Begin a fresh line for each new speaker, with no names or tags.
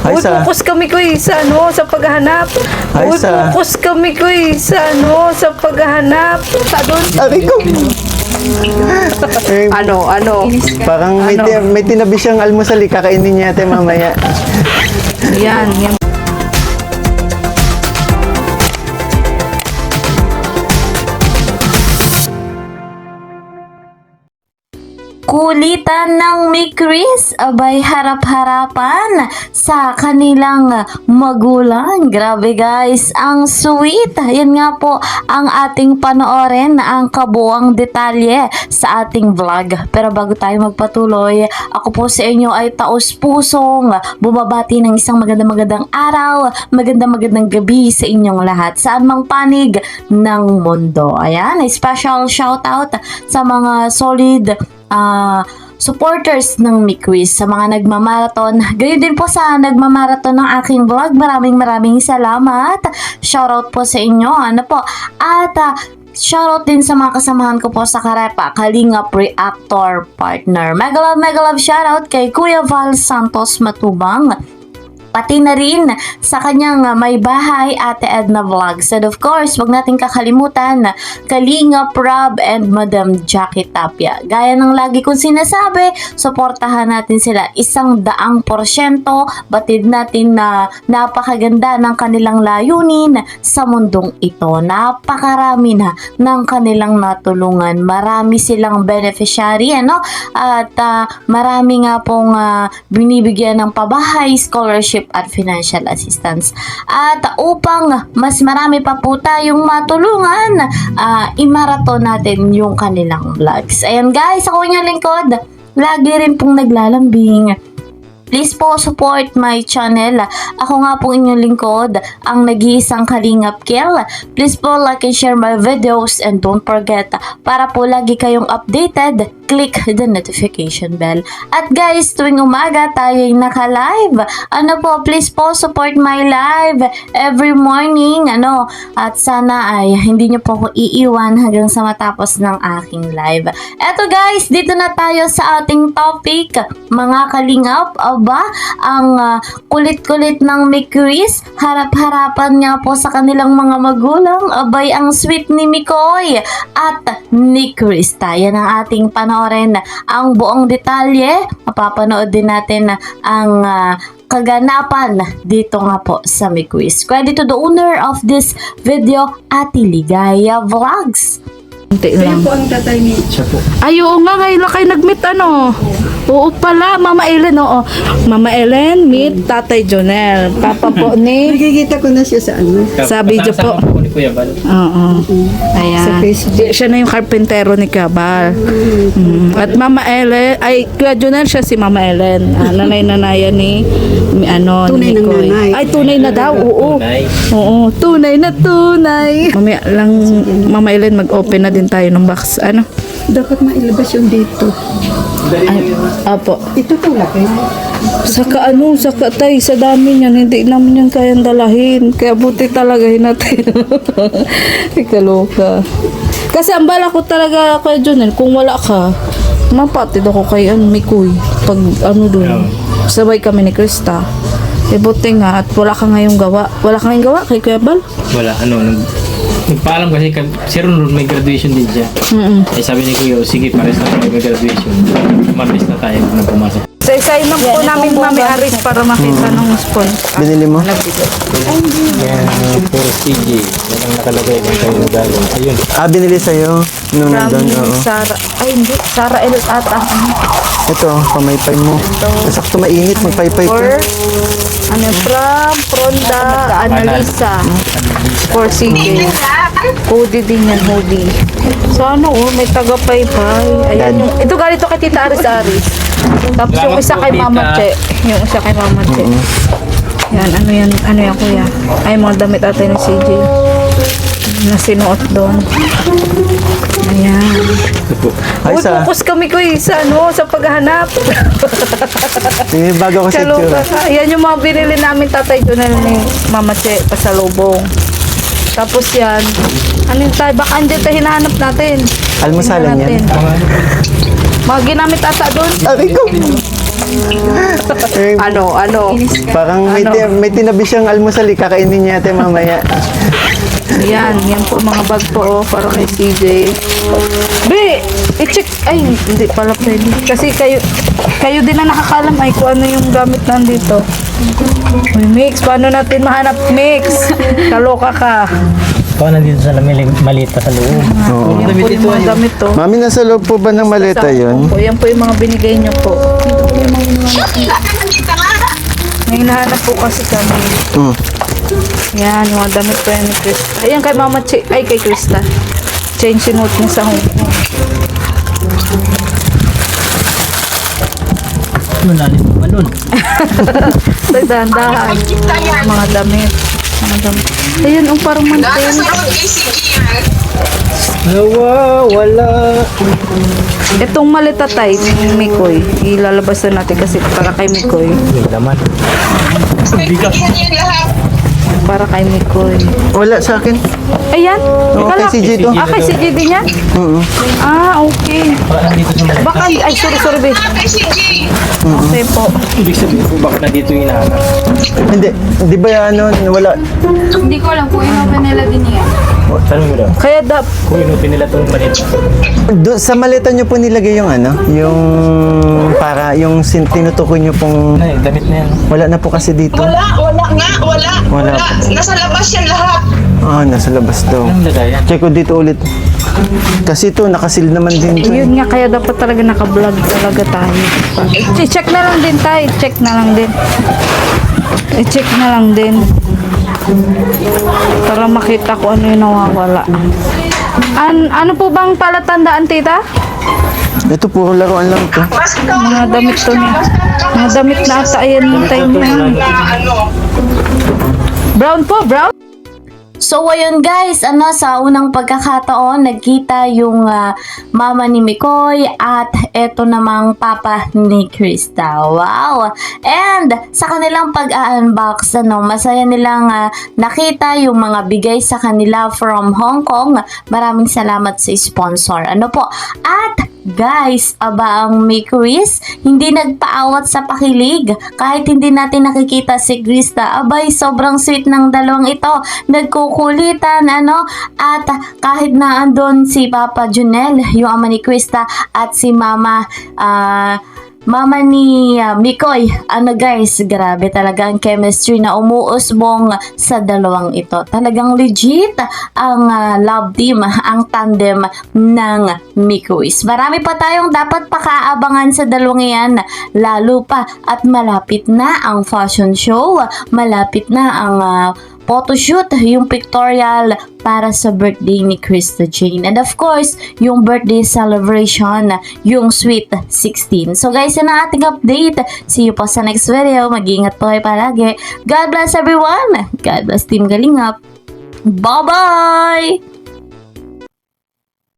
Ay,
Focus kami ko sa sa paghahanap.
Ay,
Focus kami ko sa paghahanap. Sa doon.
Aray ko. Eh,
Ano?
parang may tinabi siyang almusal, kakainin niya yata mamaya.
Yan.
Kulitan ng Mick Chris, abay harap-harapan sa kanilang magulang. Grabe guys, ang sweet. Yan nga po ang ating panoorin na ang kabuang detalye sa ating vlog. Pero bago tayo magpatuloy, ako po sa inyo ay taos-pusong bumabati ng isang magandang araw, magandang gabi sa inyong lahat, saan mang panig ng mundo. Ayan, special shoutout sa mga solid supporters ng Mick Quiz, sa mga nagmamarathon, gayon din po sa nagmamarathon ng aking vlog. Maraming salamat. Shoutout po sa inyo. At shoutout din sa mga kasamahan ko po sa Karepa, Kalingap Reactor Partner. Mega love shoutout kay Kuya Val Santos Matubang. Pati na rin sa kanyang may bahay, Ate Edna Vlogs. And of course, wag natin kakalimutan Kalingap Rob and Madam Jackie Tapia. Gaya ng lagi kong sinasabi, suportahan natin sila 100%. Batid natin na napakaganda ng kanilang layunin sa mundong ito. Napakarami na ng kanilang natulungan. Marami silang beneficiary, At marami nga pong binibigyan ng pabahay, scholarship at financial assistance. At upang mas marami pa po tayong matulungan, i-marathon natin yung kanilang vlogs. Ayan guys, ako inyong lingkod, lagi rin pong naglalambing. Please po support my channel. Ako nga po inyong lingkod, ang nag-iisang Kalingap Kill. Please po like and share my videos, and don't forget, para po lagi kayong updated, click the notification bell. At guys, tuwing umaga tayo'y naka-live. Please po support my live every morning. At sana ay hindi nyo po ako iiwan hanggang sa matapos ng aking live. Eto guys, dito na tayo sa ating topic, mga kalingap. Ang kulit-kulit ng Mick Chris, harap-harapan nga po sa kanilang mga magulang. Abay, ang sweet ni Mikoy at Mick Chris. Yan ang ating panoorin, ang buong detalye. Mapapanood din natin ang kaganapan dito nga po sa Mick Chris. Credit to the owner of this video, Ate Ligaya Vlogs.
Kaya po ang tatay ni...
Siya po.
Ay, oo nga, ngayon lang kayo nag-meet, Oo pala, Mama Ellen, oo. Mama Ellen, meet Tatay Jonel. Papa po ni...
Nakikita ko na siya sa
Sa video po.
Ni Kuya Bal.
Oo. Ayan.
Sa Facebook.
Siya na yung karpentero ni Kabal. At Mama Ellen, ay, Kuya Jonel, siya si Mama Ellen. Nanay-nanayan ni
Tunay ng
Mikoy.
nanay.
Ay, tunay na daw, oo.
Tunay.
Oo, tunay na tunay. Mamaya lang, Mama Ellen, mag-open na din tayo ng box.
Dapat mailabas yung dito.
Ay, opo.
Ito talaga.
Saka tay, sa dami niyan, hindi namin yan kayang dalahin. Kaya buti talaga natin. Ikaloka. Kasi ang bala ko talaga kay Jonel, kung wala ka, mapatid ako kay Mikoy. Pag doon, sabay kami ni Krista. Buti nga, at wala ka ngayong gawa. Wala ka ngayong gawa kay Kuya Bal?
Wala, nagpaalam kasi si Ron may graduation din siya. Eh sabi ni Kuya, sige, pares na tayo may graduation. Mabilis na tayo na pumasok.
Isa-isayin lang po namin Mami Aris para makita ng spoon.
Binili mo?
Yan, puro CG. Yan ang nakalagay kung tayo nagaling. Ayun.
Binili sa'yo nung nandun, oo.
Sara, hindi, Sara El Ata.
Ito, pamaypay mo. Sakto mainit, magpaypay ko.
From Fronda Analisa. For CJ. Hoodie din yan, hoodie. So may tagapaypay. Ayan yung, ito ganito kay Tita Aris-Aris. Tapos yung isa kay Mama Che. Yung isa kay Mama Che. Yan, ano yan kuya? Ay, mga damit ata ni CJ. Na sinuot doon. Ayan.
Ay,
Focus kami ko sa paghahanap.
May bago kasi itsura.
Yan yung mga binili namin Tatay Jonel ni Mama Che pasalubong. Tapos yan, tayo? Baka andyan tayo hinahanap natin.
Almusalan yan.
Mga ginamit ata doon.
Aray ko! Eh,
Ano?
parang may tinabi siyang almusal, kakainin niya ate mamaya.
Yan po mga bag po para kay CJ. Be, i-check. Ay, hindi pala pwede. Kasi kayo din na nakakalam ay kung ano yung gamit nandito. Uy, Mix, paano natin mahanap Mix? Kaloka ka.
Ikaw nandito sa maliit pa sa loob.
Yan po yung mga gamit to.
Mami, nasa loob po ba ng maleta yun?
Po, yan po yung mga binigay niyo po. May hinahanap po kasi kami.
Mm.
Yan, yung mga damit po yan ni Krista. Ayan kay Mama ay kay Krista. Change note niya sa home.
Ano lalim mo nun?
Dahan-dahan. Mga damit. Ayun, parang mantel.
Wala.
Itong malita tayo ni Mikoy. Ilalabas na natin kasi para kay Mikoy.
May laman.
Para kay Mikoy.
Wala sa akin.
Ayan.
Oo, kay CJ to.
Ah, kay CJ din yan?
Oo.
Ah, okay.
Baka nandito sa maliit.
Baka, ay, sorry, be. Okay po.
Ibig sabihin po, bakit nandito yung hinahanap?
Hindi. Di ba ano, wala.
Hindi ko alam kung ino nila din yan.
Tanong mo daw.
Kaya
Kung inupin nila itong maliit.
Sa maleta niyo po nilagay yung ano, yung para yung tinutukoy niyo pong
Ay, damit na yan.
wala na po kasi dito.
Wala nga.
Wala po.
Nasa labas yan lahat.
Ah, nasa labas daw.
Anong lagayan?
Check ko dito ulit. Kasi ito, nakasil naman din ito.
yun nga, kaya dapat talaga naka-vlog talaga tayo. I-check na lang din tayo. I-check na lang din. I-check na lang din. Para makita ko ano yung nawawala. Ano po bang palatandaan, tita?
Ito, puro laruan lang to.
Basta
Mga damit to niya. Mga damit na ata. Ayan yung time niya.
na ano.
Brown po, brown?
So, ayun guys, sa unang pagkakataon, nagkita yung mama ni Mikoy at eto namang papa ni Krista. Wow! And sa kanilang pag-unbox, masaya nilang nakita yung mga bigay sa kanila from Hong Kong. Maraming salamat sa sponsor. At guys, ang Mikoys, hindi nagpaawat sa pakilig. Kahit hindi natin nakikita si Krista, sobrang sweet ng dalawang ito. Nagkukulitan, at kahit na andun si Papa Junel, yung ama ni Krista, at si Mama ni Mikoy. Guys, grabe talaga ang chemistry na umuusbong sa dalawang ito. Talagang legit ang love team, ang tandem ng Mikoys. Marami pa tayong dapat pakaabangan sa dalawang yan, lalo pa at malapit na ang fashion show, malapit na ang photoshoot, yung pictorial para sa birthday ni Krista Jane. And of course, yung birthday celebration, yung Sweet 16. So guys, yun ang ating update. See you po sa next video. Mag-iingat po kayo palagi. God bless everyone. God bless Team Galingap. Bye-bye!